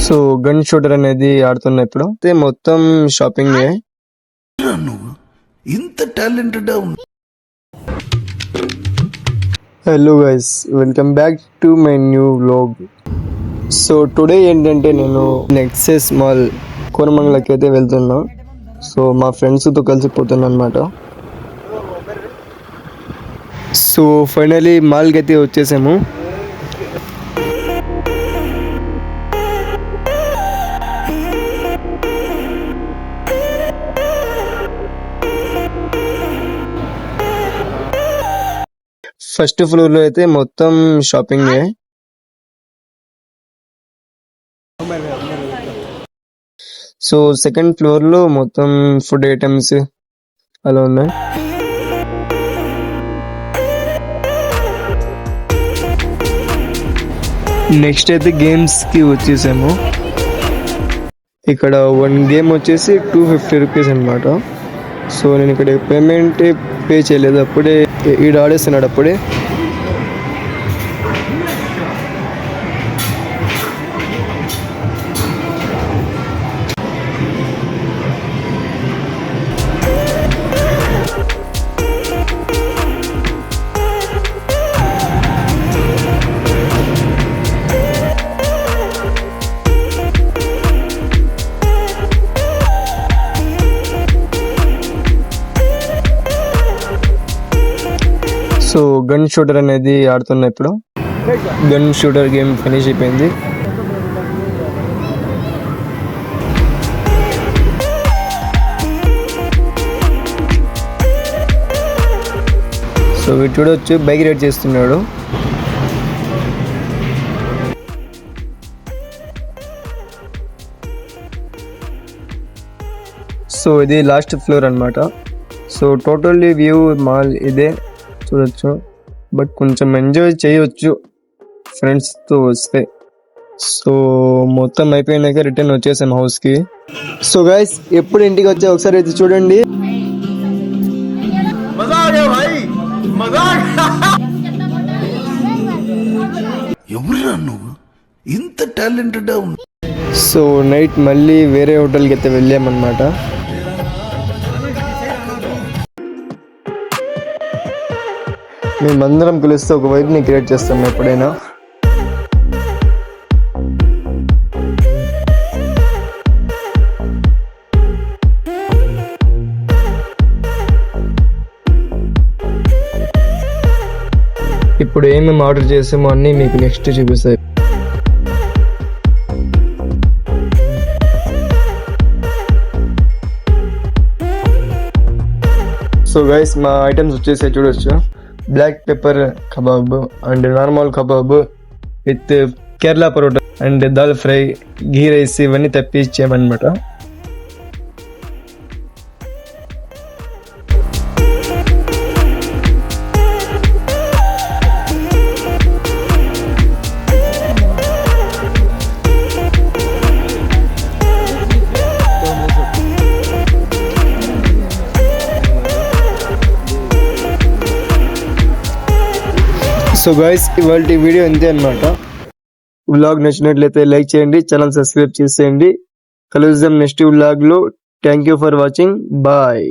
So gun shooter అనేది ఆడుతున్నా ఇప్పుడు మొత్తం షాపింగ్ ఇంత talented. Hello guys, welcome back to my new vlog. So today ఏంటంటే నేను నెక్సెస్ మాల్ కోరమంగళకి అయితే వెళ్తున్నా. సో మా ఫ్రెండ్స్తో కలిసిపోతున్నా అనమాట. సో ఫైనలీ మాల్కి అయితే వచ్చేసాము. ఫస్ట్ ఫ్లోర్ లో అయితే మొత్తం షాపింగ్. సో సెకండ్ ఫ్లోర్ లో మొత్తం ఫుడ్ ఐటమ్స్ అలా ఉన్నాయి. నెక్స్ట్ అయితే గేమ్స్ కి వచ్చేసాము. ఇక్కడ వన్ గేమ్ వచ్చేసి 250 రూపీస్ అనమాట. సో నేను ఇక్కడ పేమెంట్ పే చేయలేదు, అప్పుడే ఈడ ఆడేస్తున్నాడు. అప్పుడే సో గన్ షూటర్ అనేది ఆడుతున్నా ఇప్పుడు. గన్ షూటర్ గేమ్ ఫినిష్ అయిపోయింది. సో వీడు చూడొచ్చు, బైక్ రైడ్ చేస్తున్నాడు. సో ఇది లాస్ట్ ఫ్లోర్ అనమాట. సో టోటల్లీ వ్యూ మాల్ ఇదే చూడొచ్చు, బట్ కొంచెం ఎంజాయ్ చేయొచ్చు ఫ్రెండ్స్తో వస్తే. సో మొత్తం అయిపోయినాక రిటర్న్ వచ్చేసాం హౌస్కి. సో గైస్, ఎప్పుడు ఇంటికి వచ్చా ఒకసారి అయితే చూడండి. ఎవరురా నువ్వు, ఇంత టాలెంటెడ్. సో నైట్ మళ్ళీ వేరే హోటల్కి అయితే వెళ్ళామన్నమాట. మేమందరం కలిస్తే ఒక వైబ్ని క్రియేట్ చేస్తాం ఎప్పుడైనా. ఇప్పుడు ఏమేమి ఆర్డర్ చేసామో అన్నీ మీకు నెక్స్ట్ చూపిస్తాయి. సో గైస్, మా ఐటమ్స్ వచ్చేసి చూడొచ్చు. Black pepper kebab and normal kebab with Kerala parotta and dal fry, ghee rice, ఇవన్నీ తెప్పించామన్నమాట. సో గైస్, ఇవాళ వీడియో ఇంతే అనమాట. వ్లాగ్ నచ్చినట్లయితే లైక్ చేయండి, ఛానల్ సబ్స్క్రైబ్ చేసేయండి. కలుద్దాం నెక్స్ట్ వ్లాగ్ లో. Thank you for watching. Bye.